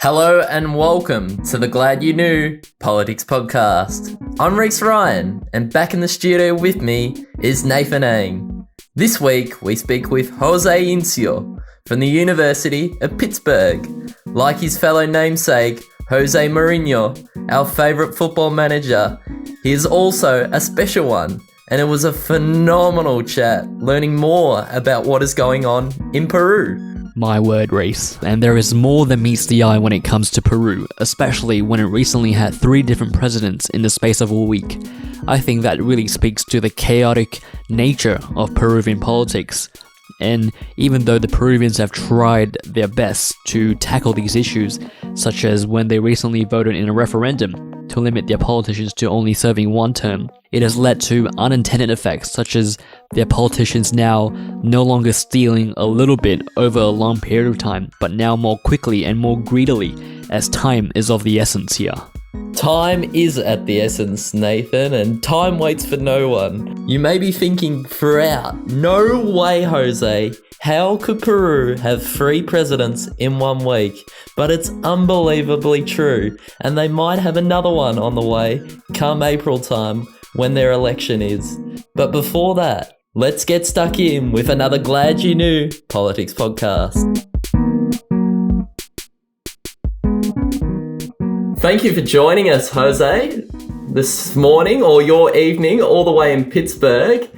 Hello and welcome to the Glad You Knew Politics Podcast. I'm Rhys and back in the studio with me is Nathan Ang. This week we speak with José Incio from the University of Pittsburgh. Like his fellow namesake, Jose Mourinho, our favourite football manager, he is also a special one, and it was a phenomenal chat learning more about what is going on in Peru. My word, Rhys. And there is more than meets the eye when it comes to Peru, especially when it recently had 3 different presidents in the space of a week. I think that really speaks to the chaotic nature of Peruvian politics. And even though the Peruvians have tried their best to tackle these issues, such as when they recently voted in a referendum to limit their politicians to only serving 1 term, it has led to unintended effects, such as their politicians now no longer stealing a little bit over a long period of time, but now more quickly and more greedily, as time is of the essence here. Time is at the essence, Nathan, and time waits for no one. You may be thinking throughout, no way, Jose, how could Peru have 3 presidents in 1 week? But it's unbelievably true, and they might have another one on the way come April time when their election is. But before that, let's get stuck in with another Glad You Knew Politics Podcast. Thank you for joining us, Jose, this morning or your evening, all the way in Pittsburgh.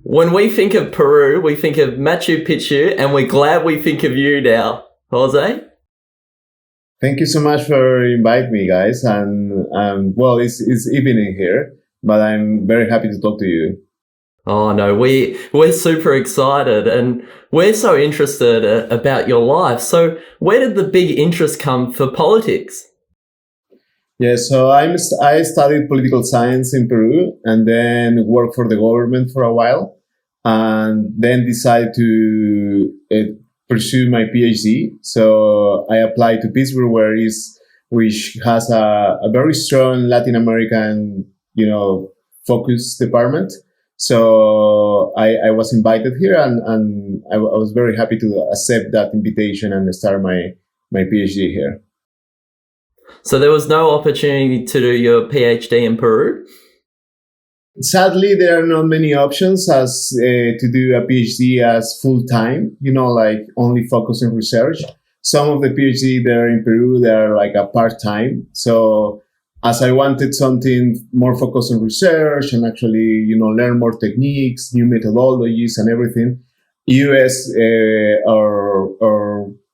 When we think of Peru, we think of Machu Picchu, and we're glad we think of you now, Jose. Thank you so much for inviting me, guys. And well, it's evening here, but I'm very happy to talk to you. Oh no, we're super excited, and we're so interested about your life. So, where did the big interest come for politics? Yeah, so I studied political science in Peru and then worked for the government for a while, and then decided to pursue my PhD. So I applied to Pittsburgh, which has a very strong Latin American, focus department. So I was invited here, and I was very happy to accept that invitation and start my PhD here. So there was no opportunity to do your PhD in Peru? Sadly, there are not many options as to do a PhD as full-time, like only focus on research. Some of the PhD there in Peru, they're like a part-time. So as I wanted something more focused on research and actually, learn more techniques, new methodologies and everything, US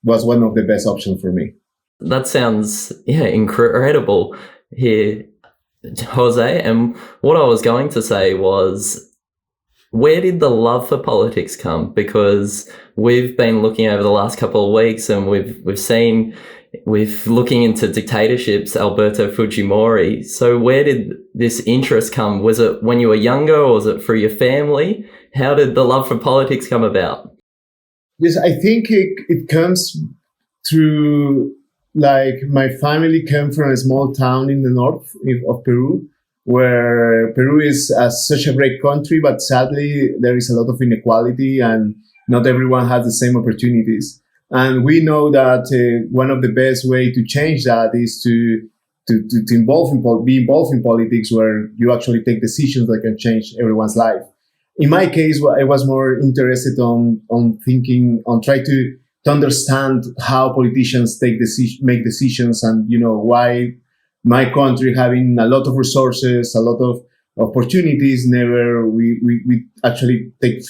was one of the best options for me. That sounds, incredible here, Jose. And what I was going to say was, where did the love for politics come? Because we've been looking over the last couple of weeks, and we've seen, looking into dictatorships, Alberto Fujimori. So where did this interest come? Was it when you were younger, or was it through your family? How did the love for politics come about? Yes, I think it comes through, like, my family came from a small town in the north of Peru, where Peru is such a great country, but sadly there is a lot of inequality and not everyone has the same opportunities. And we know that one of the best way to change that is to be involved in politics, where you actually take decisions that can change everyone's life. In my case, I was more interested on trying to understand how politicians make decisions, and why my country, having a lot of resources, a lot of opportunities, we actually take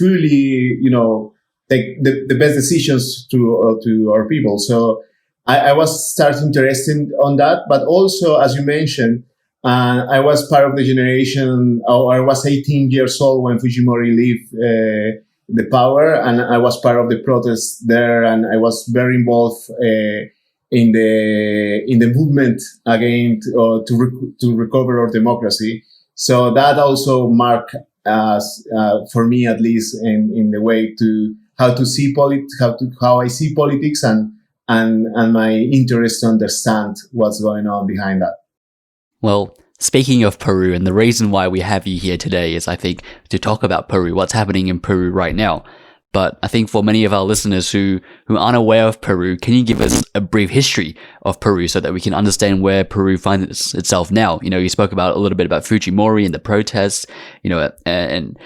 take the best decisions to our people. So I was starting interested on that, but also, as you mentioned, I was part of the generation, or I was 18 years old when Fujimori left the power, and I was part of the protests there, and I was very involved in the movement again to recover our democracy. So that also marked us, for me at least, in the way to how to see how I see politics, and my interest to understand what's going on behind that. Well, speaking of Peru, and the reason why we have you here today is, I think, to talk about Peru, what's happening in Peru right now. But I think for many of our listeners who aren't aware of Peru, can you give us a brief history of Peru so that we can understand where Peru finds itself now? You spoke about a little bit about Fujimori and the protests, and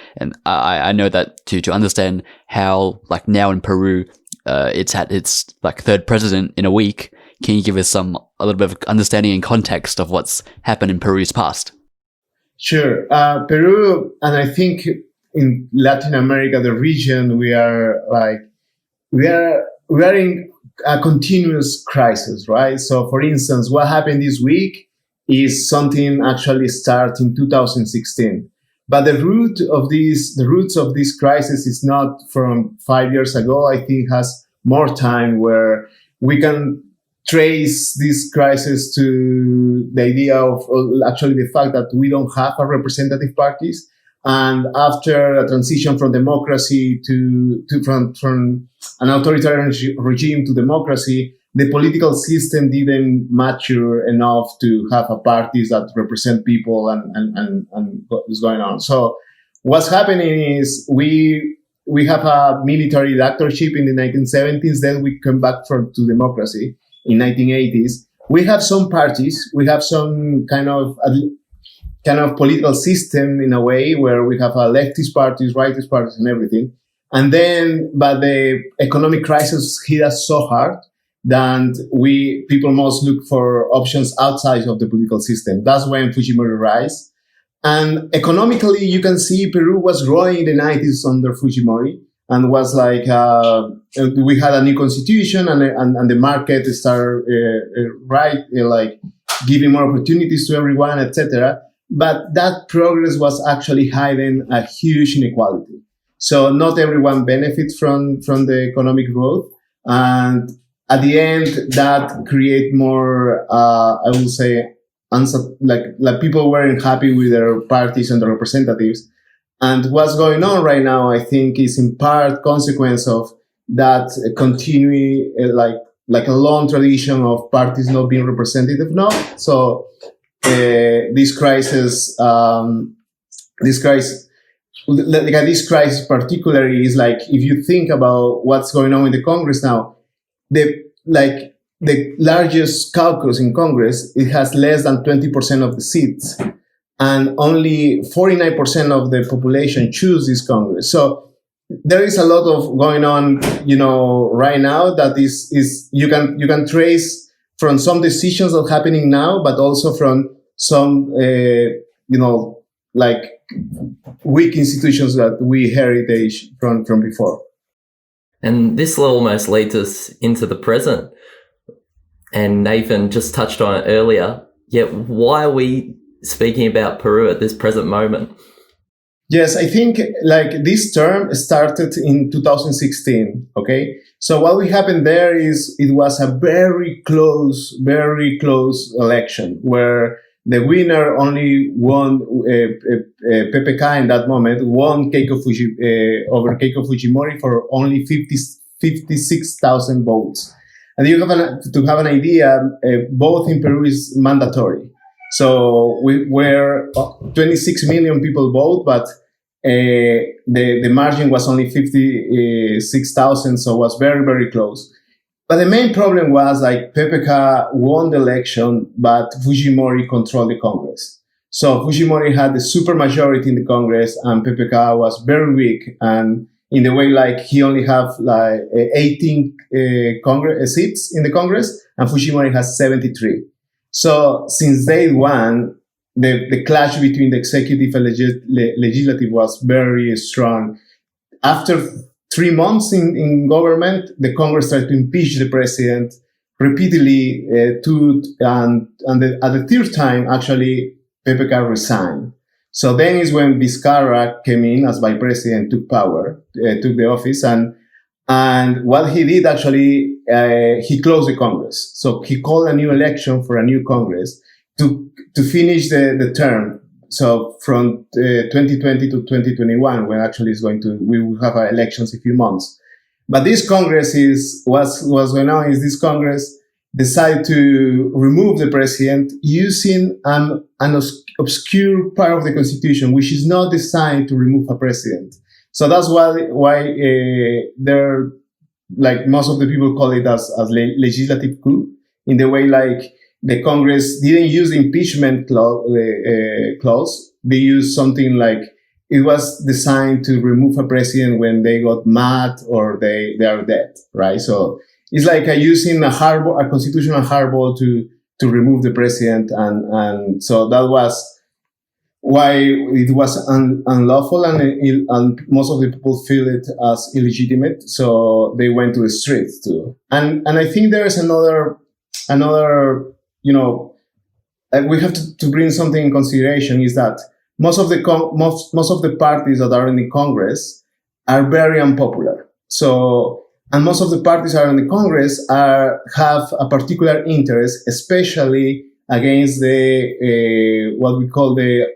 I know that to understand how, like, now in Peru, it's had its like third president in a week. Can you give us a little bit of understanding and context of what's happened in Peru's past? Sure. Peru, and I think in Latin America, the region, we are in a continuous crisis, right? So, for instance, what happened this week is something actually started in 2016. But the roots of this crisis is not from 5 years ago. I think it has more time, where we can trace this crisis to the idea of actually the fact that we don't have a representative parties. And after a transition from democracy from an authoritarian regime to democracy, the political system didn't mature enough to have a parties that represent people and what is going on. So what's happening is we have a military dictatorship in the 1970s. Then we come back to democracy in 1980s. We have some parties. We have some kind of political system in a way, where we have a leftist parties, rightist parties, and everything. And then, but the economic crisis hit us so hard that people must look for options outside of the political system. That's when Fujimori rise. And economically, you can see Peru was growing in the 90s under Fujimori, and was like, we had a new constitution, and the market started like giving more opportunities to everyone, etc. But that progress was actually hiding a huge inequality. So not everyone benefits from the economic growth. And at the end, that create more, I would say, like people weren't happy with their parties and their representatives. And what's going on right now, I think, is in part consequence of that continuing, like a long tradition of parties not being representative now. So this crisis particularly is like, if you think about what's going on in the Congress now, the largest caucus in Congress, it has less than 20% of the seats, and only 49% of the population choose this Congress. So there is a lot of going on, right now, that is you can trace from some decisions that are happening now, but also from some, like weak institutions that we heritage from before. And this will almost leads us into the present. And Nathan just touched on it earlier. Yet why are we speaking about Peru at this present moment? Yes, I think like this term started in 2016. Okay. So what will happen there is it was a very close election where the winner only won, PPK in that moment won over Keiko Fujimori for only 56,000 votes. And you to have an idea, both in Peru is mandatory. So where 26 million people vote, but the margin was only 56,000, so it was very, very close. But the main problem was like PPK won the election, but Fujimori controlled the Congress. So Fujimori had the super majority in the Congress, and PPK was very weak. And in the way, like he only have like 18 Congress seats in the Congress, and Fujimori has 73. So since day one, the clash between the executive and legislative was very strong. After 3 months in government, the Congress started to impeach the president repeatedly, at the third time, actually, PPK resigned. So then is when Viscarra came in as vice president, took the office, and what he did actually, he closed the Congress. So he called a new election for a new Congress to finish the term. So from 2020 to 2021, when actually we will have our elections in a few months. But this Congress what's going on is this Congress decided to remove the president using an obscure part of the Constitution, which is not designed to remove a president. So that's why they're like most of the people call it as legislative coup, in the way like the Congress didn't use the impeachment clause. They used something like it was designed to remove a president when they got mad or they are dead, right? So it's like using a constitutional hardball to remove the president, and so that was why it was unlawful, and most of the people feel it as illegitimate. So they went to the streets too. And I think there is another, we have to bring something in consideration, is that most of the parties that are in the Congress are very unpopular. So, and most of the parties that are in the Congress have a particular interest, especially against the what we call the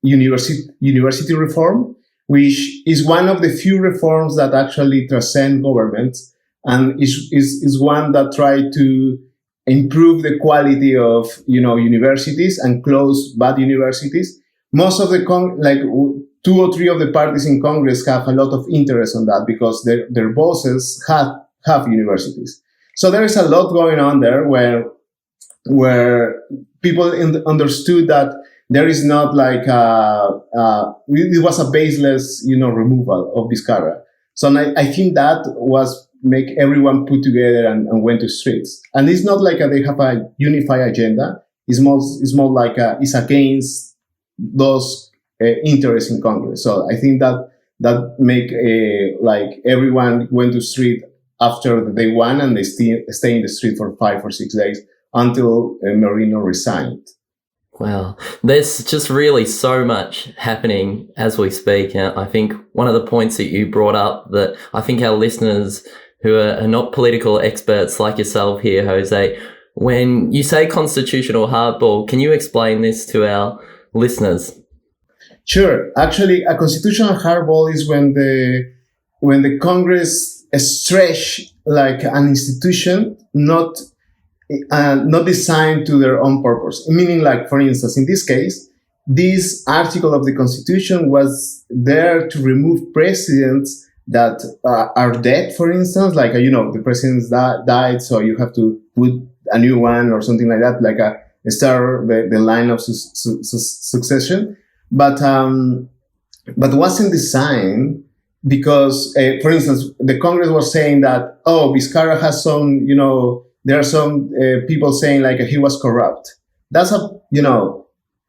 university reform, which is one of the few reforms that actually transcend governments, and is one that try to improve the quality of universities and close bad universities. Most of the two or three of the parties in Congress have a lot of interest on that because their bosses have universities. So there is a lot going on there where people understood that there is not like it was a baseless removal of Viscarra. So I think that was make everyone put together and went to streets. And it's not like they have a unified agenda. It's more like it's against those interests in Congress. So I think that make like everyone went to street after they won, and they stay in the street for 5 or 6 days until Merino resigned. Wow. There's just really so much happening as we speak. And I think one of the points that you brought up that I think our listeners who are not political experts like yourself here, Jose, when you say constitutional hardball, can you explain this to our listeners? Sure. Actually, a constitutional hardball is when the Congress stretch like an institution not designed to their own purpose. Meaning, like, for instance, in this case, this article of the Constitution was there to remove presidents that are dead, for instance, like, the presidents died, so you have to put a new one or something like that, like start the line of succession. But wasn't designed because, for instance, the Congress was saying that, Viscarra has some, there are some people saying like he was corrupt. That's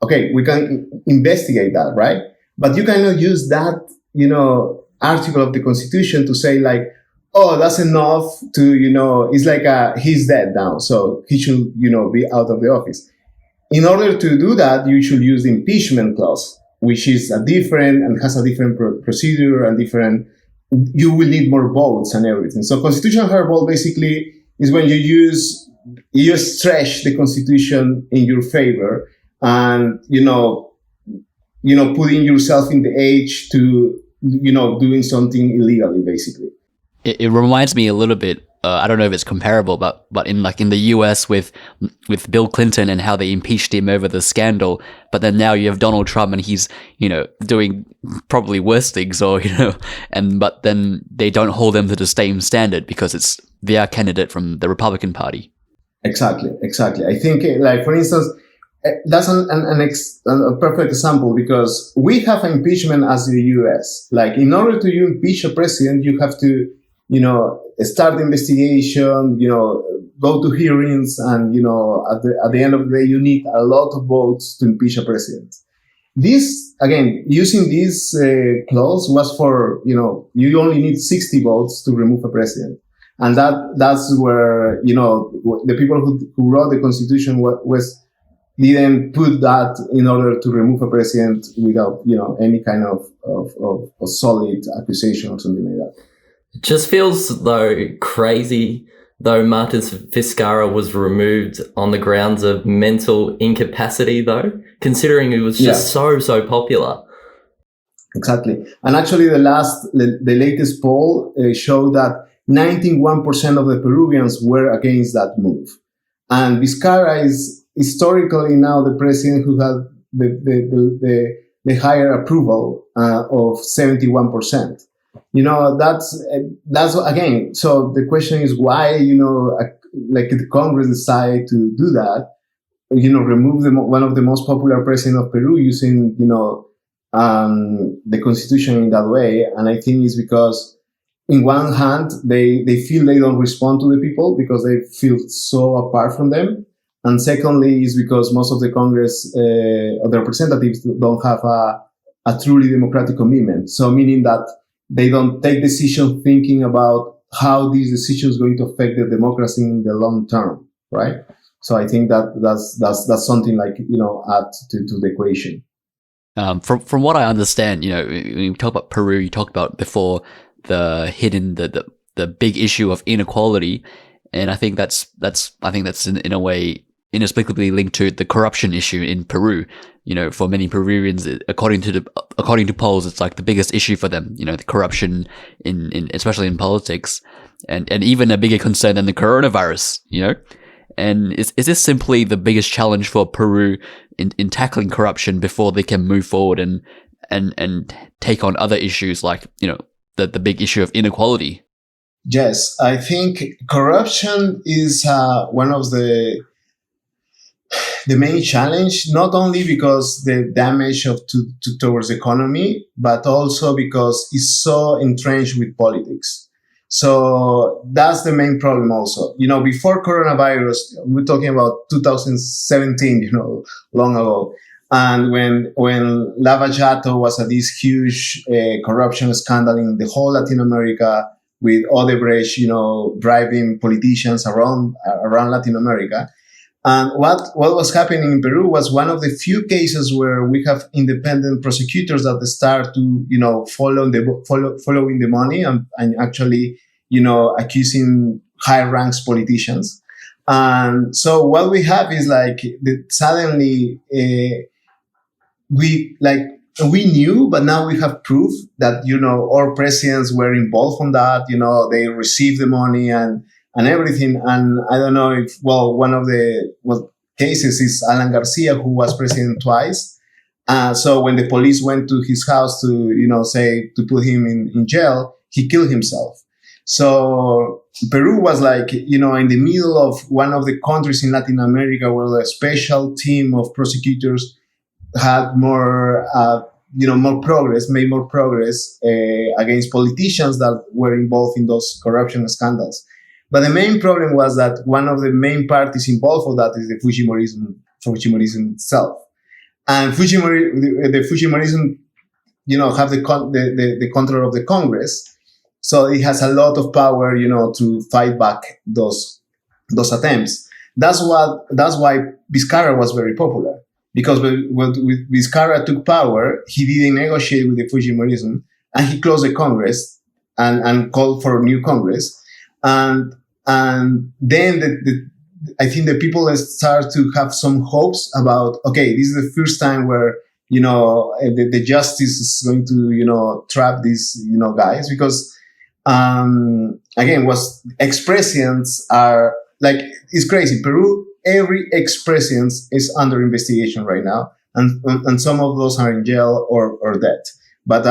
okay, we can investigate that, right? But you cannot use that, article of the Constitution to say like, that's enough to, it's like he's dead now, so he should, be out of the office. In order to do that, you should use the impeachment clause, which is has a different procedure and you will need more votes and everything. So constitutional hardball basically is when you stretch the Constitution in your favor and, putting yourself in the edge to, doing something illegally, basically. It reminds me a little bit, I don't know if it's comparable, but in the US with Bill Clinton and how they impeached him over the scandal, but then now you have Donald Trump and he's, doing probably worse things but then they don't hold them to the same standard because it's their candidate from the Republican Party. Exactly. I think, like, for instance, that's a perfect example because we have impeachment as the US. Like, in order to impeach a president, you have to, start the investigation, go to hearings, and, at the end of the day, you need a lot of votes to impeach a president. This, again, using this clause was for, you only need 60 votes to remove a president. And that's where, the people who wrote the Constitution didn't put that in order to remove a president without, any kind of solid accusation or something like that. It just feels crazy though Martins Viscarra was removed on the grounds of mental incapacity though, considering it was just so popular. Exactly. And actually the latest poll showed that 91% of the Peruvians were against that move. And Viscarra is historically now the president who had the the higher approval of 71%. That's again. So the question is why, like the Congress decided to do that, remove one of the most popular president of Peru using, the constitution in that way. And I think it's because in one hand, they feel they don't respond to the people because they feel so apart from them. And secondly, is because most of the Congress or the representatives don't have a truly democratic commitment. So meaning that they don't take decisions thinking about how these decisions are going to affect the democracy in the long term, right? So I think that's something like, add to the equation. From what I understand, when you talk about Peru, you talked about before the big issue of inequality, and I think that's in a way inexplicably linked to the corruption issue in Peru. For many Peruvians, according to polls, it's like the biggest issue for them. The corruption in especially in politics, and even a bigger concern than the coronavirus. And is this simply the biggest challenge for Peru in tackling corruption before they can move forward and take on other issues like the big issue of inequality? Yes, I think corruption is one of the main challenge, not only because the damage towards the economy, but also because it's so entrenched with politics. So that's the main problem also. Before coronavirus, we're talking about 2017, long ago. And when Lava Jato was this huge corruption scandal in the whole Latin America with Odebrecht, driving politicians around Latin America. And what was happening in Peru was one of the few cases where we have independent prosecutors that start to, following the money and actually, accusing high ranks politicians. And so what we have is like suddenly we knew, but now we have proof that, our presidents were involved on that, they received the money and everything. And I don't know if, one of the cases is Alan Garcia, who was president twice. So when the police went to his house to, to put him in jail, he killed himself. So Peru was like, in the middle of one of the countries in Latin America where a special team of prosecutors had more progress against politicians that were involved in those corruption scandals. But the main problem was that one of the main parties involved with that is the Fujimorism itself. And the Fujimorism, have the control of the Congress. So it has a lot of power, to fight back those attempts. That's why Viscarra was very popular. Because when Viscarra took power, he didn't negotiate with the Fujimorism, and he closed the Congress and called for a new Congress. And then I think the people start to have some hopes about, okay, this is the first time where, the justice is going to, trap these, guys. Because, again, ex-presidents are like, it's crazy. Peru, every ex-president is under investigation right now. And some of those are in jail or dead. But,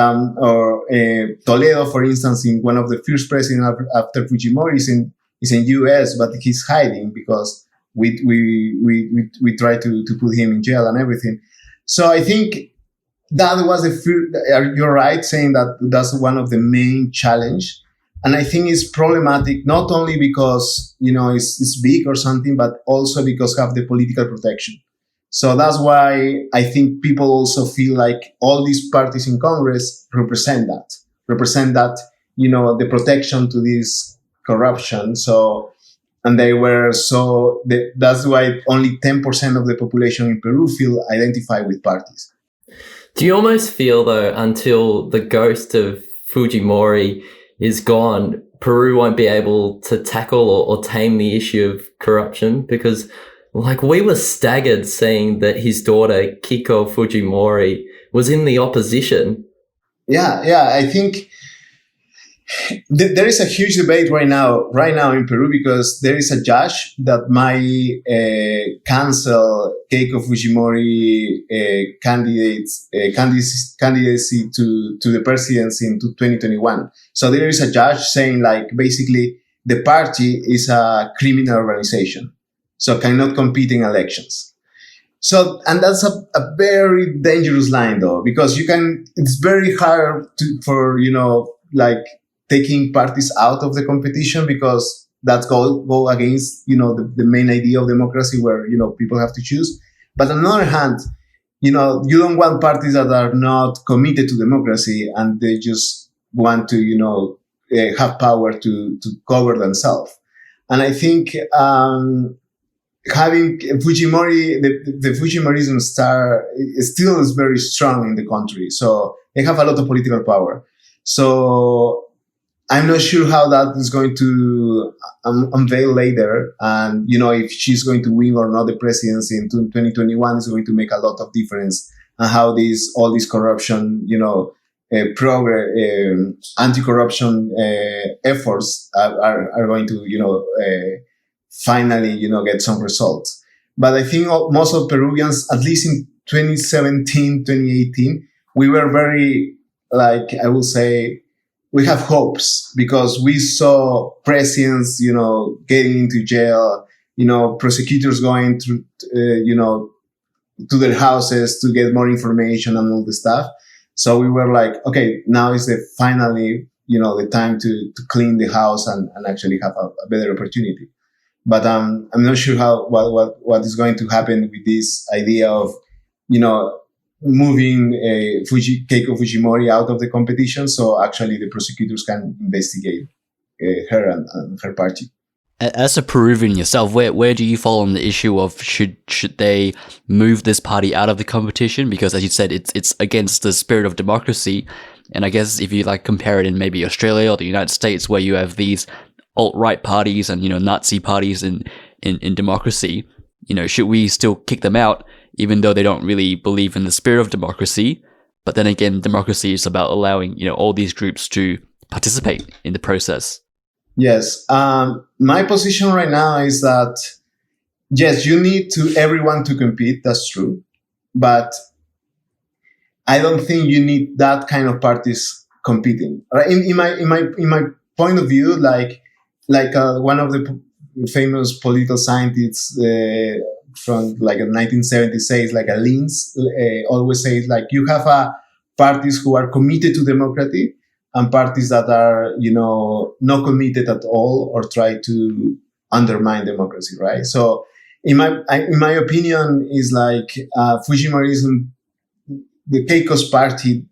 Toledo, for instance, in one of the first presidents after Fujimori is in US, but he's hiding because we try to put him in jail and everything. So I think that was you're right saying that that's one of the main challenge. And I think it's problematic, not only because, it's big or something, but also because of the political protection. So that's why I think people also feel like all these parties in Congress represent that, the protection to this corruption. So, and that's why only 10% of the population in Peru feel identified with parties. Do you almost feel, though, until the ghost of Fujimori is gone, Peru won't be able to tackle or tame the issue of corruption? Because, we were staggered seeing that his daughter, Keiko Fujimori, was in the opposition. Yeah, I think There is a huge debate right now in Peru, because there is a judge that might cancel Keiko Fujimori candidacy to the presidency in 2021. So there is a judge saying, like, basically the party is a criminal organization, so cannot compete in elections. So, and that's a very dangerous line, though, because it's very hard for taking parties out of the competition, because that's go against, the main idea of democracy, where, people have to choose. But on the other hand, you don't want parties that are not committed to democracy and they just want to, have power to cover themselves. And I think, having Fujimori, the Fujimorism star still is very strong in the country. So they have a lot of political power. So I'm not sure how that is going to unveil later. And, if she's going to win or not the presidency in 2021 is going to make a lot of difference on how all this corruption, anti-corruption efforts are going to, finally, get some results. But I think most of Peruvians, at least in 2017, 2018, we were very, I will say, we have hopes, because we saw presidents, getting into jail, prosecutors going to, to their houses to get more information and all this stuff. So we were like, okay, now is finally, the time to clean the house and actually have a better opportunity. But I'm not sure what is going to happen with this idea of, moving Keiko Fujimori out of the competition, so actually the prosecutors can investigate her and her party. As a Peruvian yourself, where do you fall on the issue of should they move this party out of the competition? Because as you said, it's against the spirit of democracy. And I guess if you compare it in maybe Australia or the United States, where you have these alt-right parties and Nazi parties in democracy, should we still kick them out, even though they don't really believe in the spirit of democracy? But then again, democracy is about allowing all these groups to participate in the process. Yes, my position right now is that yes, you need everyone to compete. That's true, but I don't think you need that kind of parties competing. Right? In my point of view, one of the famous political scientists from the 1970s says, Lins always says, you have parties who are committed to democracy and parties that are, not committed at all or try to undermine democracy, right? So in my opinion is Fujimorism, the Keiko's party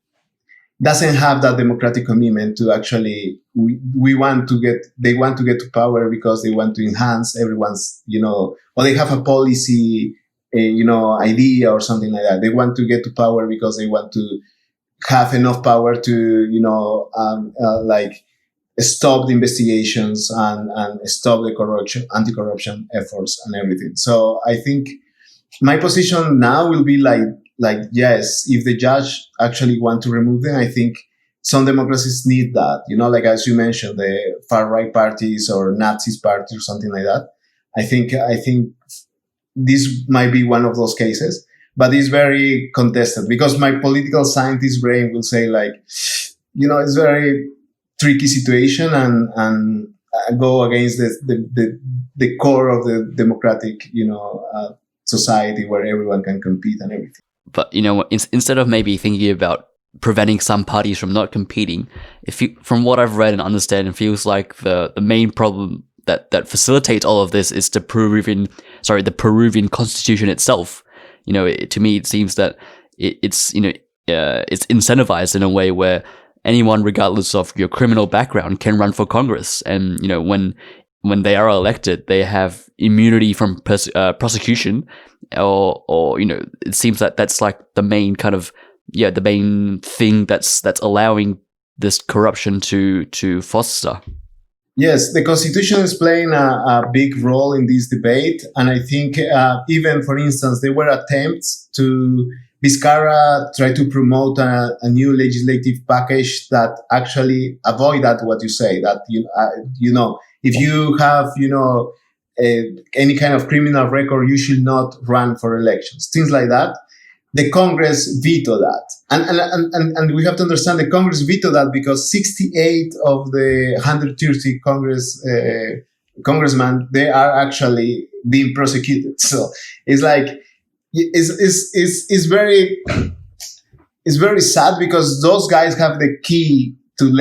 doesn't have that democratic commitment to actually, they want to get to power because they want to enhance everyone's, or they have a policy, idea or something like that. They want to get to power because they want to have enough power to, stop the investigations and stop the anti-corruption efforts and everything. So I think my position now will be yes, if the judge actually want to remove them, I think some democracies need that, as you mentioned, the far right parties or Nazis party or something like that. I think this might be one of those cases, but it's very contested because my political scientist brain will say it's very tricky situation and go against the core of the democratic, society where everyone can compete and everything. But, instead of maybe thinking about preventing some parties from not competing, from what I've read and understand, it feels like the main problem that facilitates all of this is the Peruvian constitution itself. To me, it seems that it's incentivized in a way where anyone, regardless of your criminal background, can run for Congress. And, when they are elected, they have immunity from prosecution, or it seems that that's the main kind of the main thing that's allowing this corruption to foster. Yes, the Constitution is playing a big role in this debate, and I think even, for instance, there were attempts to Viscarra tried to promote a new legislative package that actually avoid that what you say, that, if you have, any kind of criminal record, you should not run for elections, things like that. The Congress vetoed that. And we have to understand the Congress vetoed that because 68 of the 130 congressmen, they are actually being prosecuted. So it's like, it's very sad because those guys have the key to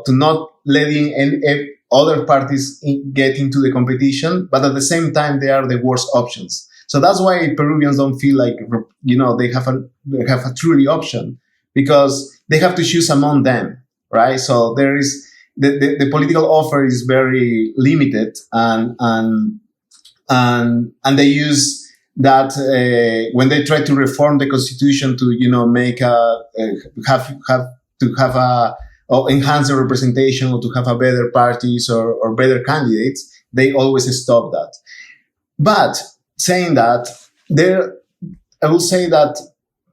not letting any other parties get into the competition, but at the same time, they are the worst options. So that's why Peruvians don't feel like, they have a truly option, because they have to choose among them, right? So there is, the political offer is very limited, and they use that when they try to reform the constitution to, make or enhance the representation, or to have a better parties or better candidates, they always stop that. But saying that, I will say that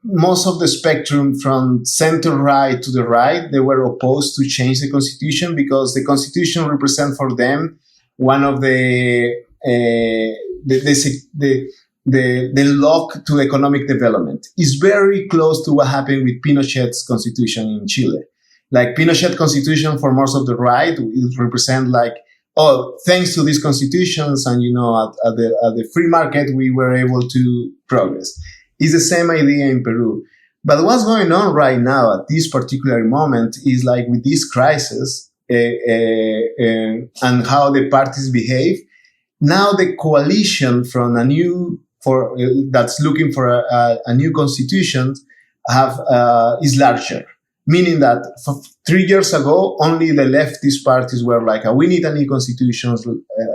most of the spectrum from center right to the right, they were opposed to change the constitution, because the constitution represents for them one of the lock to economic development. Is very close to what happened with Pinochet's constitution in Chile. Like Pinochet constitution for most of the right, it represent like, thanks to these constitutions and, at the free market, we were able to progress. It's the same idea in Peru. But what's going on right now at this particular moment is like with this crisis and how the parties behave. Now the coalition from that's looking for a new constitution is larger. Meaning that 3 years ago, only the leftist parties were like, we need a new constitution,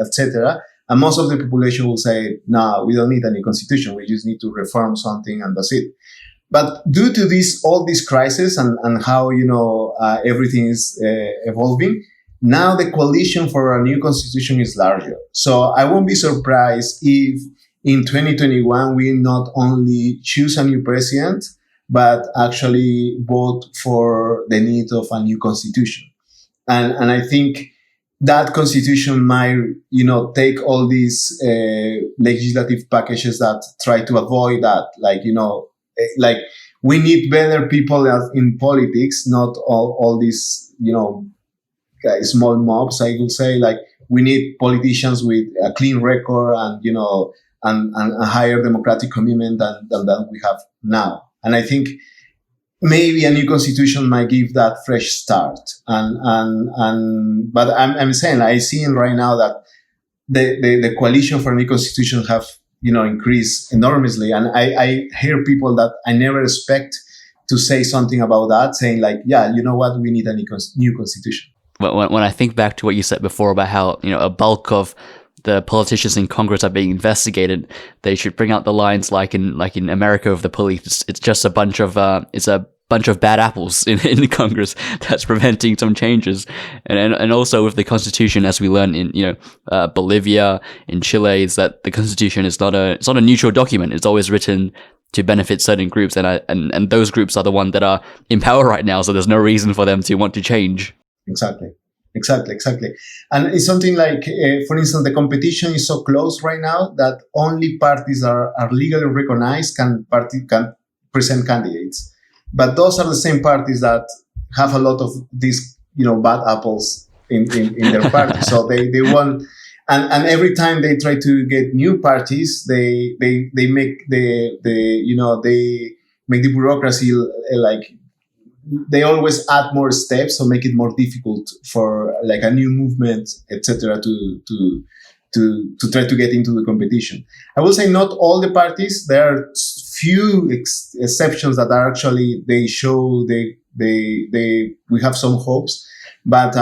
etc. And most of the population will say, no, we don't need a new constitution. We just need to reform something and that's it. But due to all these crises and how, everything is evolving, now the coalition for a new constitution is larger. So I won't be surprised if in 2021, we not only choose a new president, but actually vote for the need of a new constitution. And I think that constitution might, take all these legislative packages that try to avoid that. Like we need better people in politics, not all these, small mobs, I would say. Like we need politicians with a clean record and a higher democratic commitment than we have now. And I think maybe a new constitution might give that fresh start. But I'm saying, I see right now that the coalition for a new constitution have, increased enormously. And I hear people that I never expect to say something about that, saying like, yeah, you know what, we need a new constitution. When I think back to what you said before about how, a bulk of the politicians in Congress are being investigated, they should bring out the lines like in America of the police. It's just a bunch of bad apples in Congress that's preventing some changes. And also with the Constitution, as we learned in Bolivia, in Chile, is that the Constitution is not a neutral document. It's always written to benefit certain groups, and those groups are the ones that are in power right now. So there's no reason for them to want to change. Exactly. And it's something like, for instance, the competition is so close right now that only parties that are legally recognized can present candidates. But those are the same parties that have a lot of these, bad apples in their party. So they want, and every time they try to get new parties, they make they make the bureaucracy like, they always add more steps, so make it more difficult for like a new movement, etc., to try to get into the competition. I will say not all the parties. There are few exceptions that are actually we have some hopes, but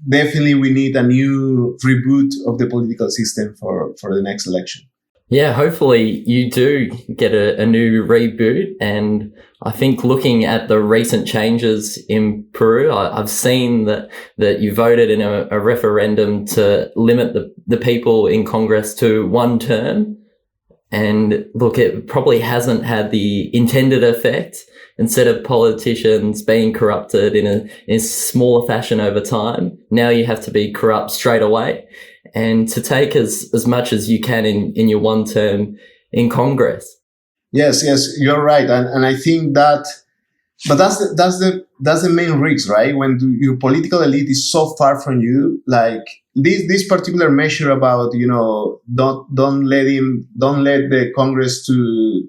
definitely we need a new reboot of the political system for the next election. Yeah, hopefully you do get a new reboot. And I think looking at the recent changes in Peru, I've seen that you voted in a referendum to limit the people in Congress to one term. And look, it probably hasn't had the intended effect. Instead of politicians being corrupted in a smaller fashion over time, now you have to be corrupt straight away and to take as much as you can in your one term in Congress. Yes, you're right. And I think that, but that's the main risk, right? When your political elite is so far from you, like this particular measure about, don't let the Congress to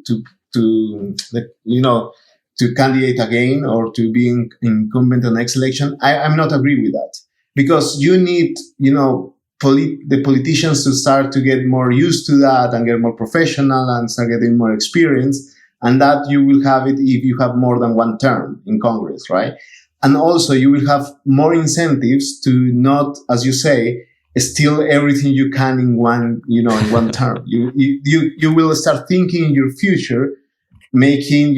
candidate again or to be incumbent in the next election. I'm not agree with that, because you need, the politicians to start to get more used to that and get more professional and start getting more experience. And that you will have it if you have more than one term in Congress, right? And also you will have more incentives to not, as you say, steal everything you can in one term. You will start thinking in your future, making,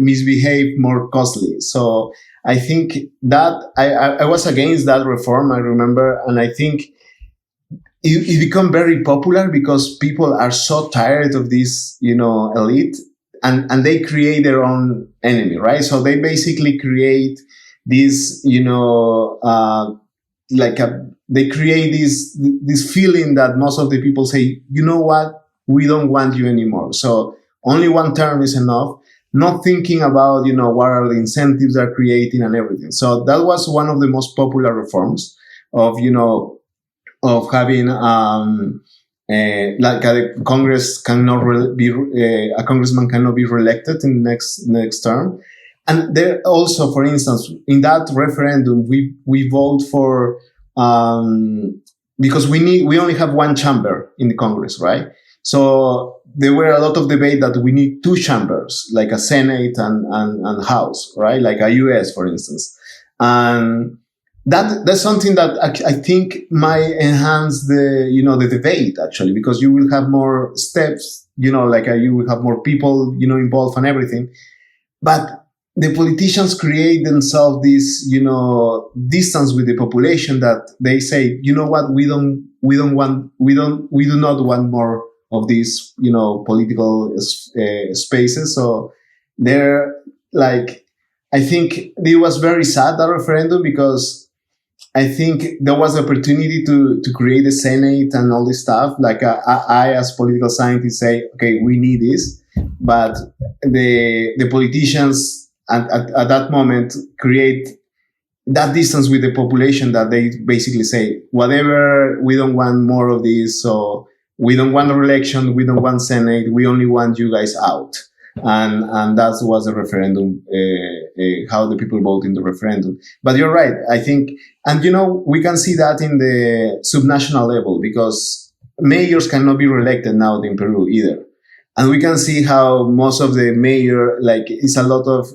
misbehave more costly. So I think that I was against that reform, I remember. And I think it become very popular because people are so tired of this, elite, and they create their own enemy, right? So they basically create this, they create this feeling that most of the people say, you know what, we don't want you anymore. So only one term is enough, not thinking about, what are the incentives they're creating and everything. So that was one of the most popular reforms of, of having, a Congress cannot a congressman cannot be reelected in next term. And there also, for instance, in that referendum, we vote for, because we only have one chamber in the Congress, right? So there were a lot of debate that we need two chambers, like a Senate and House, right? Like a US, for instance. And that's something that I think might enhance the debate, actually, because you will have more steps, you will have more people, involved and everything. But the politicians create themselves this, distance with the population that they say, you know what, we do not want more of these, political spaces. So they're like, I think it was very sad, that referendum, because I think there was opportunity to create a Senate and all this stuff. Like I as political scientist say, okay, we need this, but the politicians at that moment create that distance with the population that they basically say, whatever, we don't want more of this. So we don't want a re-election. We don't want Senate. We only want you guys out. And that was the referendum, how the people vote in the referendum. But you're right. I think, and we can see that in the subnational level, because mayors cannot be re-elected now in Peru either. And we can see how most of the mayor, it's a lot of,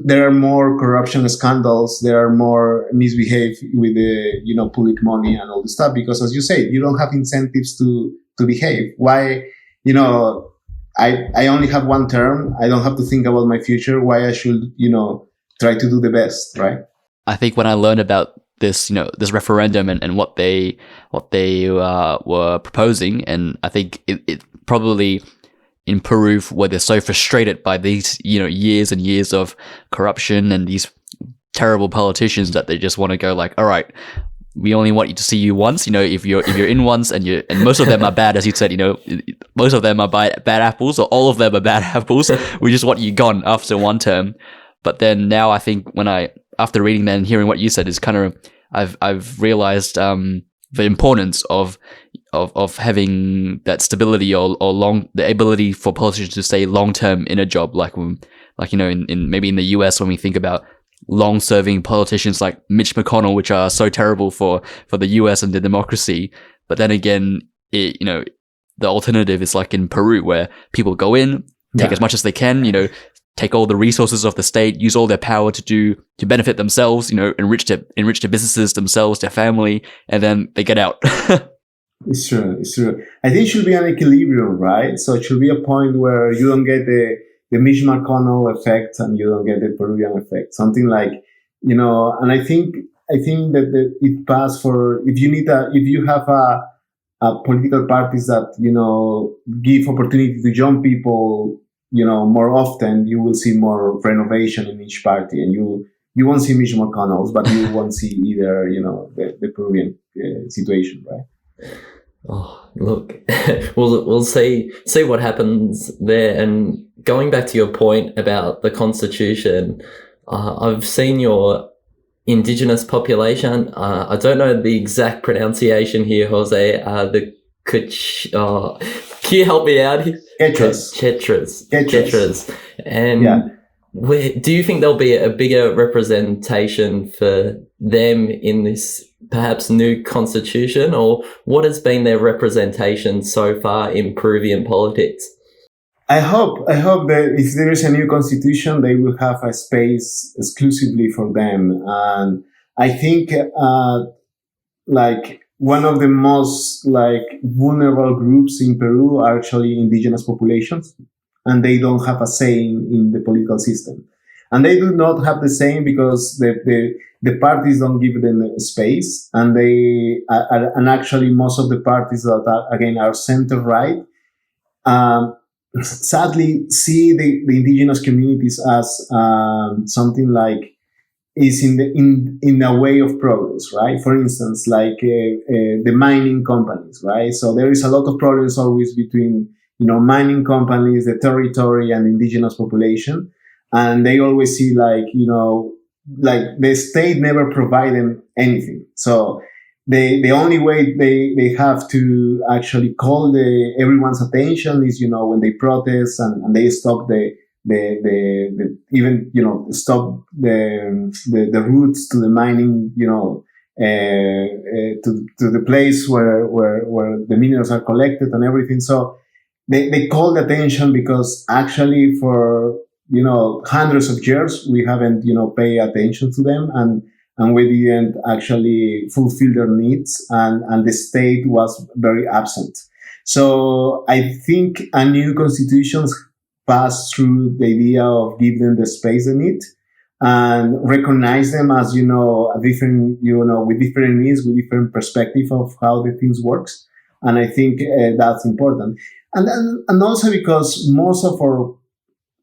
there are more corruption scandals. There are more misbehave with the, public money and all this stuff, because as you say, you don't have incentives to behave. Why, I only have one term. I don't have to think about my future. Why I should, try to do the best, right? I think when I learned about this, this referendum and what they were proposing, and I think it probably in Peru, where they're so frustrated by these, years and years of corruption and these terrible politicians, that they just want to go like, all right, we only want you to see you once, if you're in once, and most of them are bad, as you said, most of them are bad apples, or all of them are bad apples. We just want you gone after one term. But then now I think after reading that and hearing what you said, is kind of, I've realized the importance of having that stability or the ability for politicians to stay long term in a job, in maybe in the US, when we think about long-serving politicians like Mitch McConnell, which are so terrible for the US and the democracy. But then again, the alternative is like in Peru, where people go in, take as much as they can, take all the resources of the state, use all their power to benefit themselves, enrich their businesses, themselves, their family, and then they get out. It's true. I think it should be an equilibrium, right? So it should be a point where you don't get the Mitch McConnell effect and you don't get the Peruvian effect. Something like, and I think that it passed for, if you have political parties that, give opportunity to young people, more often, you will see more renovation in each party, and you won't see Mitch McConnell's, but you won't see either, the Peruvian situation, right? Oh, look, we'll see what happens there. And going back to your point about the constitution, I've seen your indigenous population. I don't know the exact pronunciation here, Jose. Can you help me out here? Quechas. And do you think there'll be a bigger representation for them in this perhaps new constitution, or what has been their representation so far in Peruvian politics? I hope that if there is a new constitution, they will have a space exclusively for them. And I think, one of the most vulnerable groups in Peru are actually indigenous populations, and they don't have a say in the political system. And they do not have the say because the parties don't give them space, and and actually most of the parties that are center right, sadly see the indigenous communities as something like is in a way of progress, right? For instance, the mining companies, right? So there is a lot of progress always between, mining companies, the territory, and the indigenous population. And they always see the state never provide them anything. So the only way they have to actually call everyone's attention is, when they protest and they stop stop the routes to the mining, to the place where the minerals are collected and everything. So they call the attention because actually for, hundreds of years, we haven't, pay attention to them, and we didn't actually fulfill their needs, and the state was very absent. So I think a new constitution pass through the idea of give them the space they need and recognize them as, a different, with different needs, with different perspective of how the things works. And I think that's important. And also because most of our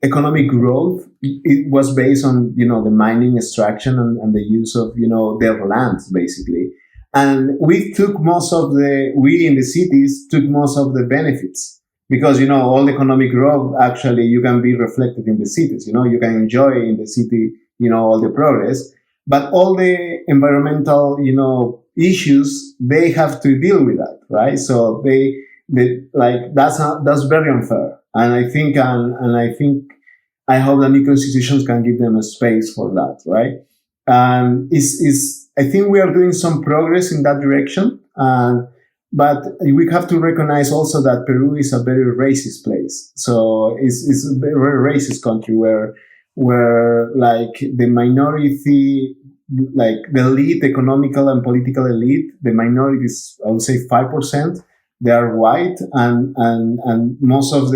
economic growth, it was based on, the mining extraction and the use of, their lands, basically. And we in the cities took most of the benefits. Because, all economic growth, actually, you can be reflected in the cities. You can enjoy in the city, all the progress. But all the environmental, issues, they have to deal with that, right? So that's very unfair. And I hope the new constitutions can give them a space for that, right? And I think we are doing some progress in that direction. But we have to recognize also that Peru is a very racist place. So it's a very racist country where the minority, the elite, economical and political elite, the minority is, I would say 5%. They are white, and most of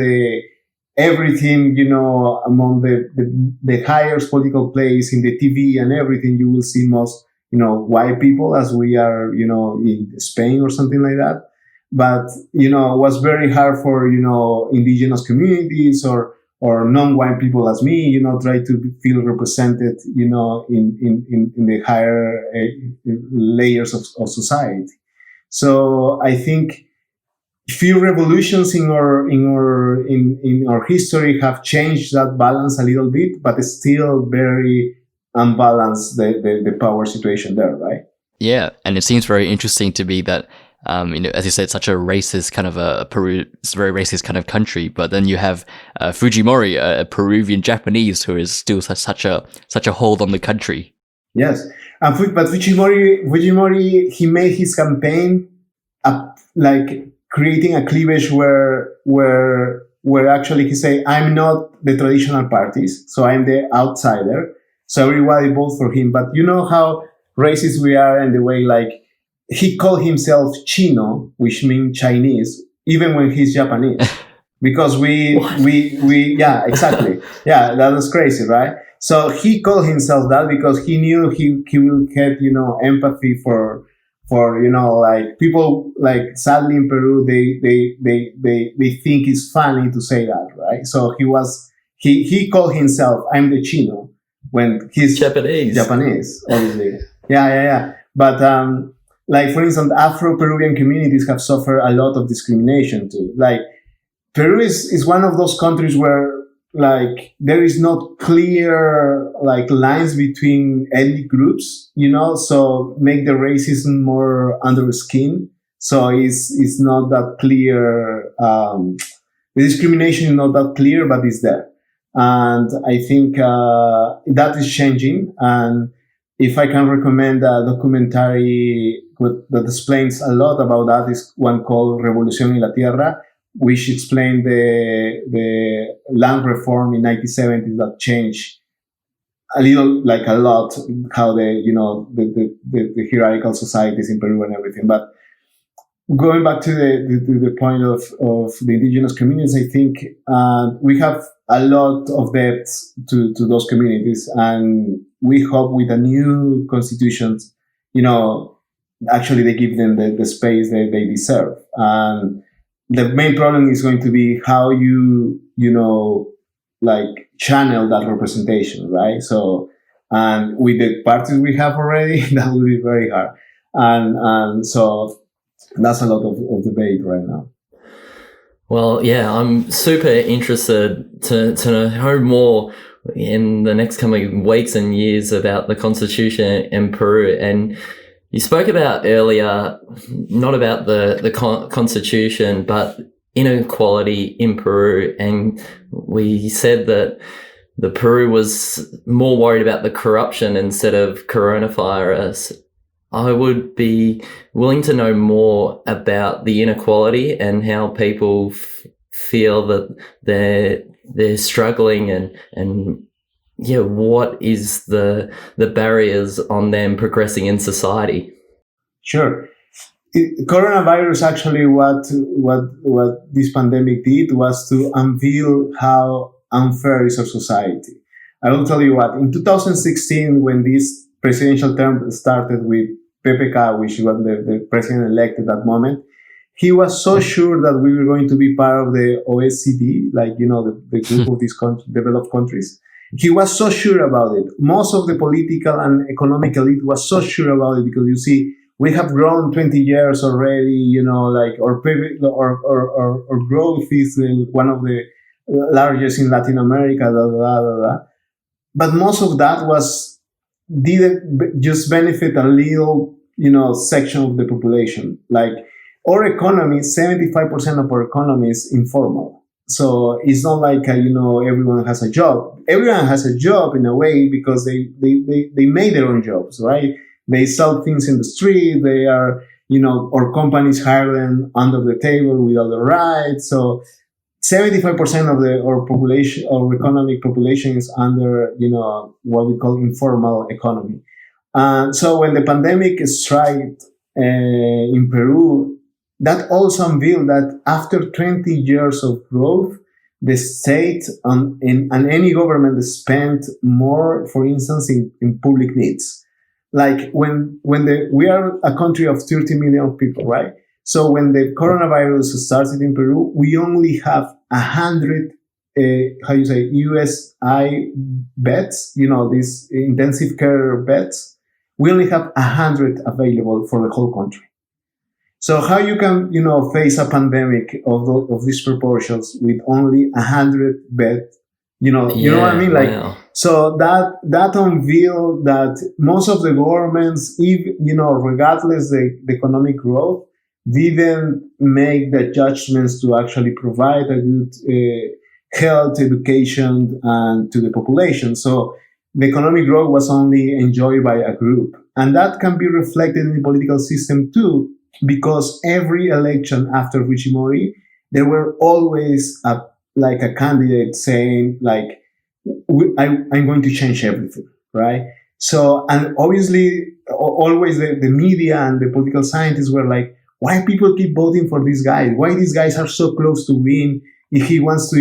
everything, among the highest political place in the TV and everything, you will see most, white people, as we are, in Spain or something like that. But, it was very hard for, indigenous communities or non-white people as me, try to feel represented, in the higher layers of society. So I think few revolutions in our history have changed that balance a little bit, but it's still very unbalanced, the power situation there, right? Yeah, and it seems very interesting to me that, as you said, such a racist kind of Peru, it's a very racist kind of country, but then you have Fujimori, a Peruvian Japanese, who is still such a hold on the country. Yes, but Fujimori, he made his campaign creating a cleavage where actually he say, I'm not the traditional parties, so I'm the outsider. So everybody vote for him. But you know how racist we are, and the way he called himself Chino, which means Chinese, even when he's Japanese, because yeah, exactly. Yeah, that was crazy, right? So he called himself that because he knew he will get, empathy for for, like people, like sadly in Peru, they think it's funny to say that, right? So he called himself, I'm the Chino, when he's Japanese, obviously. Yeah. But, like, for instance, Afro-Peruvian communities have suffered a lot of discrimination too. Like, Peru is one of those countries where, like, there is not clear, like, lines between ethnic groups, so make the racism more under the skin. So it's not that clear. The discrimination is not that clear, but it's there. And I think that is changing. And if I can recommend a documentary that explains a lot about that, is one called Revolución y la Tierra, which explained the land reform in 1970s that changed a lot, how the hierarchical societies in Peru and everything. But going back to the point of the indigenous communities, I think we have a lot of debts to those communities, and we hope with the new constitutions, actually they give them the space that they deserve. And the main problem is going to be how you like channel that representation, right? So, and with the parties we have already, that will be very hard. And so that's a lot of debate right now. Well, yeah, I'm super interested to know more in the next coming weeks and years about the Constitution in Peru. And you spoke about earlier, not about the Constitution, but inequality in Peru. And we said that the Peru was more worried about the corruption instead of coronavirus. I would be willing to know more about the inequality and how people feel that they're struggling and yeah, what is the barriers on them progressing in society? Sure. Coronavirus, actually, what this pandemic did was to unveil how unfair is our society. I will tell you what, in 2016, when this presidential term started with PPK, which was the president-elect at that moment, he was so sure that we were going to be part of the OECD, like, the group of these developed countries. He was so sure about it. Most of the political and economic elite was so sure about it because, you see, we have grown 20 years already, our growth is one of the largest in Latin America, But most of that didn't just benefit a little, section of the population. Like, our economy, 75% of our economy is informal. So it's not like, everyone has a job. Everyone has a job in a way because they made their own jobs, right? They sell things in the street. They are, or companies hire them under the table without the rights. So 75% of our population, or economic population, is under, what we call informal economy. So when the pandemic struck in Peru, that also unveiled that after 20 years of growth, the state and any government spent more, for instance, in public needs. Like when we are a country of 30 million people, right? So when the coronavirus started in Peru, we only have 100, USI beds, these intensive care beds. We only have 100 available for the whole country. So how you can, face a pandemic of these proportions with only 100 beds, you know what I mean? Like, wow. So that unveiled that most of the governments, even, regardless the economic growth, didn't make the judgments to actually provide a good health, education, and to the population. So the economic growth was only enjoyed by a group. And that can be reflected in the political system too, because every election after Fujimori, there were always a candidate saying, like, I'm going to change everything, right? So, and obviously, always the media and the political scientists were like, why people keep voting for this guy? Why these guys are so close to win? If he wants to,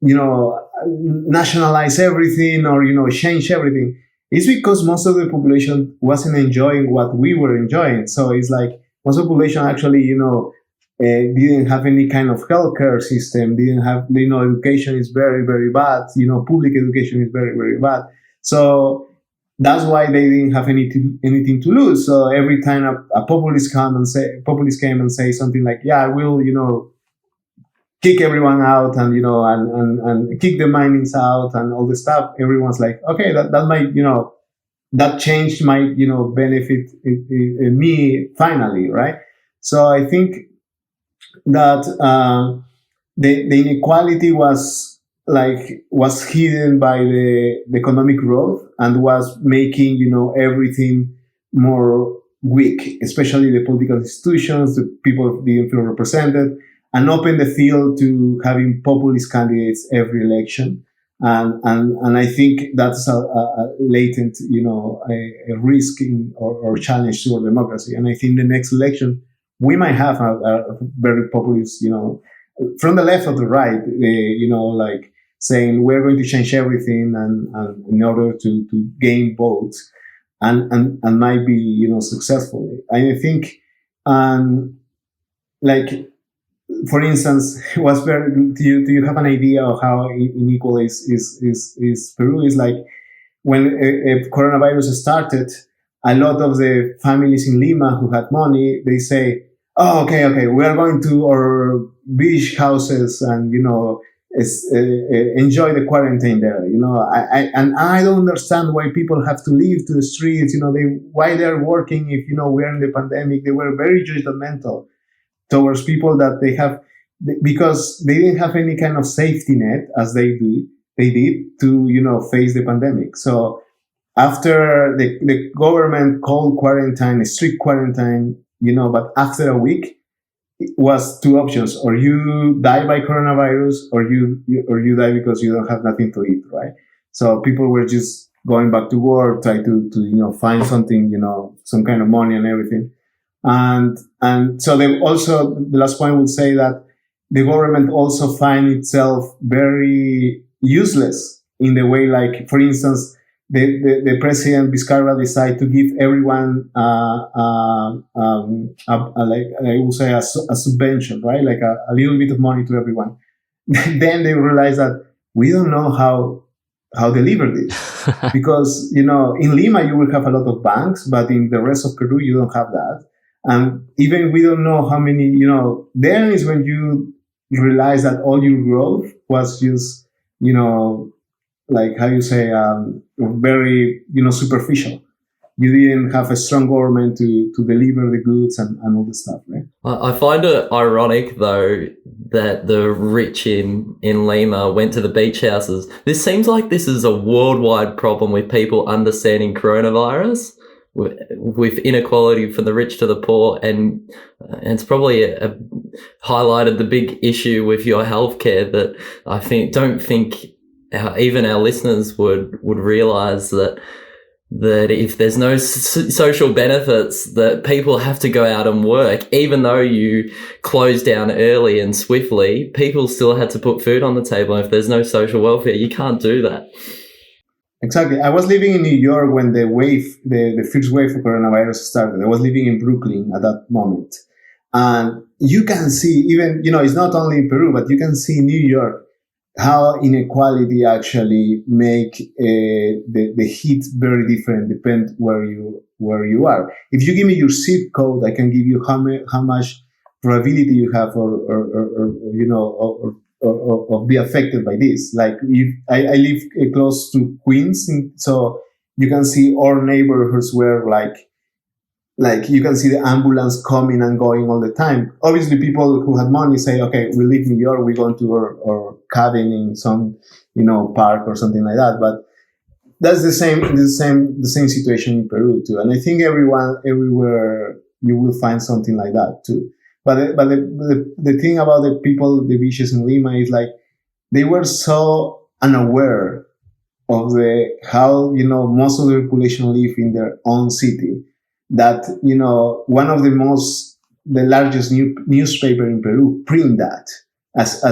nationalize everything or, change everything. it's because most of the population wasn't enjoying what we were enjoying. So it's like most of the population actually, didn't have any kind of healthcare system, didn't have, education is very, very bad, public education is very, very bad. So that's why they didn't have anything to lose. So every time a populist came and say something like, yeah, I will, kick everyone out and, and kick the minings out and all this stuff, everyone's like, okay, that might, that change might, benefit me finally, right? So I think that the inequality was hidden by the economic growth and was making, everything more weak, especially the political institutions, the people didn't feel represented, and open the field to having populist candidates every election. And I think that's a latent, a risk or challenge to our democracy. And I think the next election, we might have a very populist, from the left or the right, saying we're going to change everything and in order to gain votes and might be, successful. I think, for instance, was very. Do you have an idea of how unequal is Peru? Is like when a coronavirus started, a lot of the families in Lima who had money, they say, "Oh, okay, we are going to our beach houses and enjoy the quarantine there." I don't understand why people have to leave to the streets. Why they're working if we're in the pandemic. They were very judgmental towards people that they have, because they didn't have any kind of safety net as they did to, face the pandemic. So after the government called quarantine, a strict quarantine, but after a week, it was two options: or you die by coronavirus, or you die because you don't have nothing to eat, right? So people were just going back to work, try to find something, some kind of money and everything. And so they also, the last point would say that the government also find itself very useless in the way, like, for instance, the president Viscarra decided to give everyone, like I would say a subvention, right? Like a little bit of money to everyone. Then they realized that we don't know how deliver this because, in Lima, you will have a lot of banks, but in the rest of Peru, you don't have that. And even we don't know how many, then is when you realize that all your growth was just, like how you say, very, superficial. You didn't have a strong government to deliver the goods and all the stuff, right? I find it ironic, though, that the rich in Lima went to the beach houses. This seems like this is a worldwide problem with people understanding coronavirus, with inequality from the rich to the poor, and it's probably highlighted the big issue with your healthcare that I don't think even our listeners would realize that if there's no social benefits, that people have to go out and work. Even though you close down early and swiftly, people still had to put food on the table. If there's no social welfare, you can't do that. Exactly. I was living in New York when the first wave of coronavirus started. I was living in Brooklyn at that moment. And you can see, even, it's not only in Peru, but you can see in New York how inequality actually make the hit very different, depend where you are. If you give me your zip code, I can give you how much probability you have or be affected by this. Like I live close to Queens, so you can see our neighborhoods where like you can see the ambulance coming and going all the time. Obviously, people who had money say, okay, we leave New York, we go to our cabin in some park or something like that. But that's the same situation in Peru too. And I think everywhere you will find something like that too. But the thing about the people, the beaches in Lima, is like they were so unaware of how most of the population live in their own city that one of the largest newspaper in Peru print that as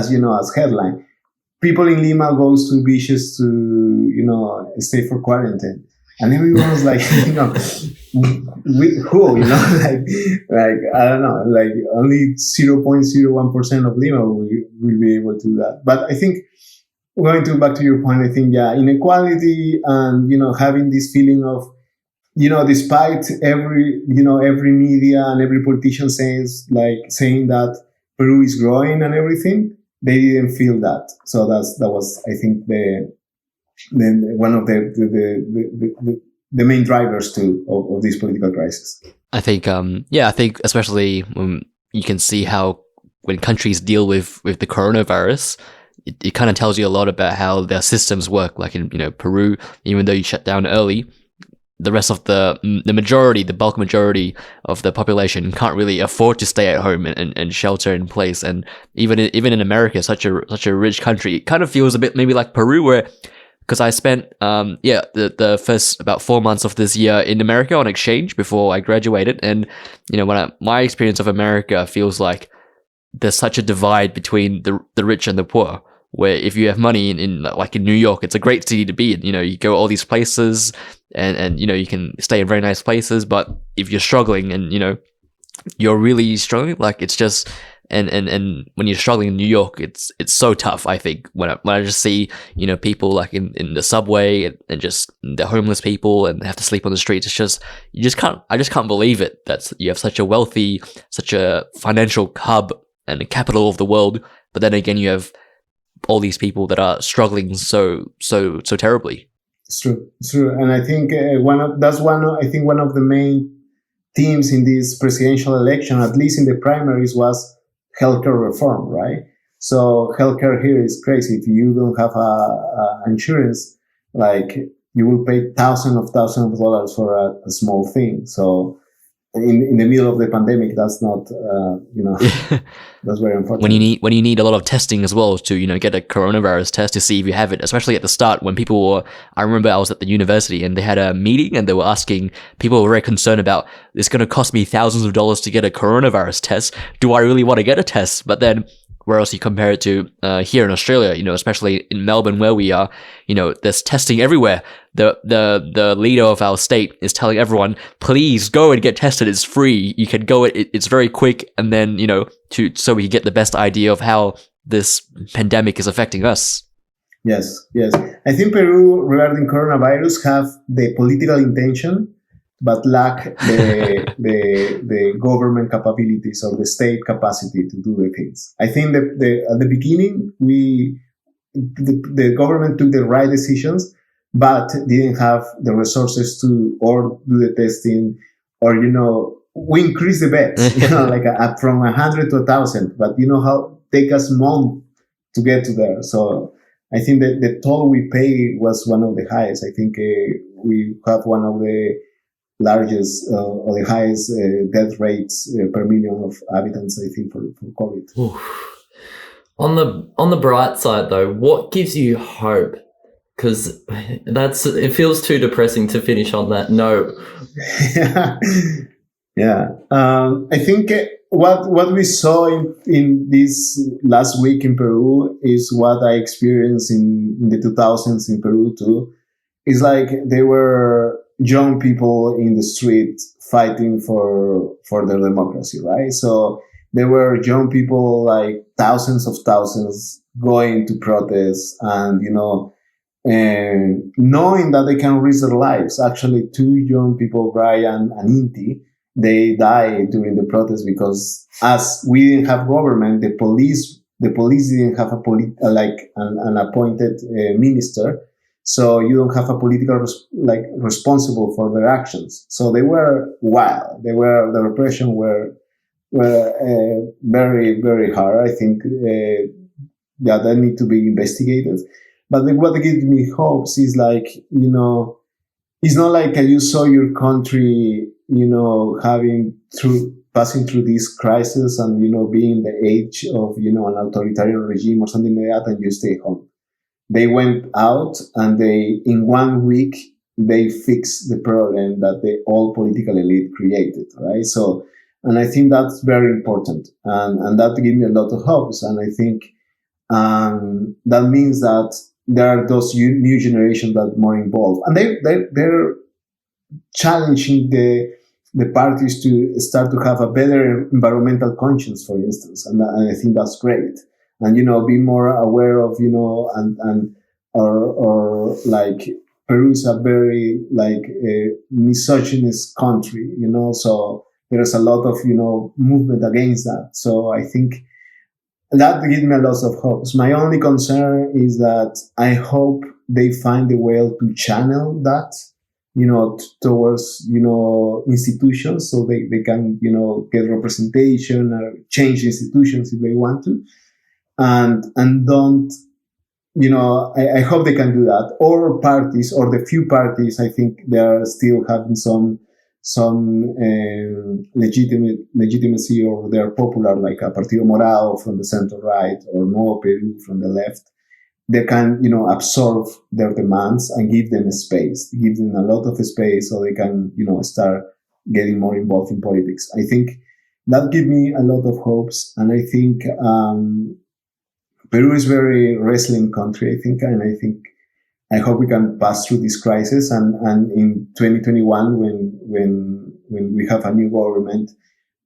headline. People in Lima goes to beaches to stay for quarantine. And everyone was like, who, like, I don't know, like only 0.01% of Lima will be able to do that. But I think, back to your point, I think, inequality and, having this feeling of, despite every media and every politician saying that Peru is growing and everything, they didn't feel that. So that was, I think, one of the main drivers of this political crisis. I think, I think especially when you can see how when countries deal with the coronavirus, it kind of tells you a lot about how their systems work. Like in Peru, even though you shut down early, the rest of the bulk majority of the population can't really afford to stay at home and shelter in place. And even in America, such a rich country, it kind of feels a bit maybe like Peru, where because I spent the first about 4 months of this year in America on exchange before I graduated, and my experience of America feels like there's such a divide between the rich and the poor. Where if you have money in New York, it's a great city to be in. You go all these places and you can stay in very nice places. But if you're struggling and you're really struggling, like it's just and when you're struggling in New York, it's so tough. I think when I just see people like in the subway and just the homeless people and have to sleep on the streets, it's just I just can't believe it that you have such a financial hub and a capital of the world, but then again you have all these people that are struggling so terribly. It's true, and I think one of the main themes in this presidential election, at least in the primaries, was healthcare reform, right? So healthcare here is crazy. If you don't have a insurance, like you will pay thousands of dollars for a small thing. So in the middle of the pandemic, that's not, that's very important. When you need a lot of testing as well to, get a coronavirus test to see if you have it, especially at the start when I remember I was at the university and they had a meeting and they were asking, people were very concerned about, it's going to cost me thousands of dollars to get a coronavirus test. Do I really want to get a test? But then where else you compare it to here in Australia, especially in Melbourne where we are, there's testing everywhere. The leader of our state is telling everyone, please go and get tested. It's free. You can go. It's very quick. And then, so we get the best idea of how this pandemic is affecting us. Yes. I think Peru, regarding coronavirus, have the political intention, but lack the government capabilities or the state capacity to do the things. I think that at the beginning, the government took the right decisions, but didn't have the resources to or do the testing, or we increased the bets, from 100 to 1,000. But how take us months to get to there. So I think that the toll we pay was one of the highest. I think we have one of the largest or the highest death rates per million of inhabitants, I think, for COVID. Oof. On the bright side, though, what gives you hope? Because it feels too depressing to finish on that note. Yeah. I think what we saw in this last week in Peru is what I experienced in the 2000s in Peru too. It's like they were young people in the street fighting for their democracy, right? So there were young people, like thousands going to protest and, knowing that they can risk their lives. Actually, 2 young people, Brian and Inti, they died during the protest because as we didn't have government, the police didn't have an appointed minister. So you don't have a political responsible for their actions. So they were wild. The repression were very, very hard. I think that need to be investigated. But what gives me hopes is it's not like you saw your country, passing through this crisis and being the age of an authoritarian regime or something like that, and you stay home. They went out and in 1 week, they fixed the problem that the old political elite created, right? So, and I think that's very important. And that gives me a lot of hopes. And I think that means that there are those new generations that are more involved. And they're challenging the parties to start to have a better environmental conscience, for instance, and I think that's great. And be more aware of or like Peru is a very misogynist country, so there's a lot of movement against that. So I think that gives me a lot of hopes. My only concern is that I hope they find a way to channel that, towards, institutions, so they can, get representation or change institutions if they want to. And don't, I hope they can do that. Or parties, or the few parties, I think they are still having some legitimacy, or they're popular, like a Partido Morado from the center right, or Nuevo Peru from the left. They can, absorb their demands and give them space, give them a lot of space so they can, start getting more involved in politics. I think that gives me a lot of hopes. And I think Peru is a very resilient country, I think, and I hope we can pass through this crisis. And in 2021, when we have a new government,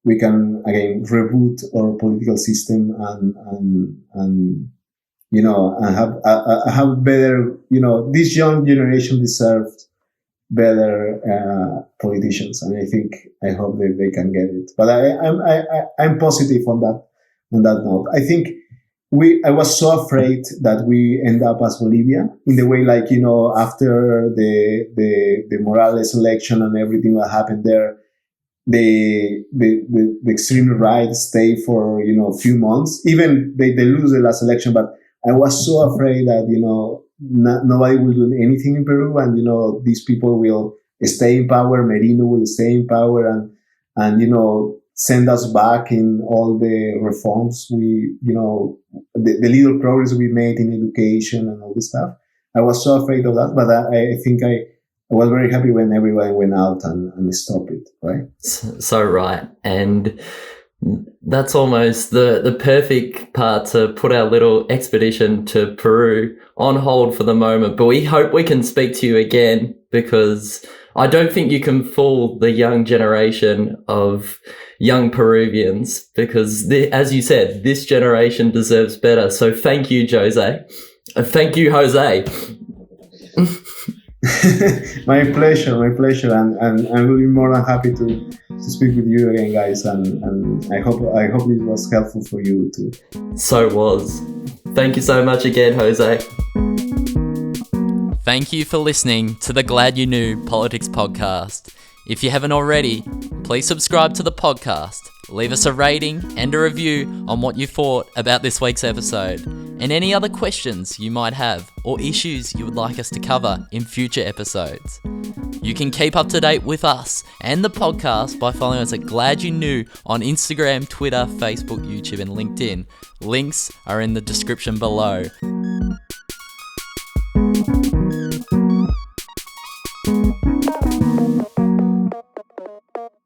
we can again reboot our political system and have better, this young generation deserves better politicians, and I hope that they can get it. But I'm positive on that note. I think I was so afraid that we end up as Bolivia in the way, after the Morales election and everything that happened there, the extreme right stay for a few months. Even they lose the last election, but I was so afraid that nobody will do anything in Peru, and these people will stay in power. Merino will stay in power, and send us back in all the reforms we the little progress we made in education and all this stuff. I was so afraid of that, but I think I was very happy when everybody went out and stopped it. Right. So right, and that's almost the perfect part to put our little expedition to Peru on hold for the moment. But we hope we can speak to you again, because I don't think you can fool the young generation of young Peruvians, because as you said, this generation deserves better. So thank you, Jose. Thank you, Jose. My pleasure, and I will be more than happy to speak with you again, guys, and I hope this was helpful for you too. So was. Thank you so much again, Jose. Thank you for listening to the Glad You Knew Politics podcast. If you haven't already, please subscribe to the podcast, leave us a rating and a review on what you thought about this week's episode, and any other questions you might have or issues you would like us to cover in future episodes. You can keep up to date with us and the podcast by following us at Glad You Knew on Instagram, Twitter, Facebook, YouTube, and LinkedIn. Links are in the description below.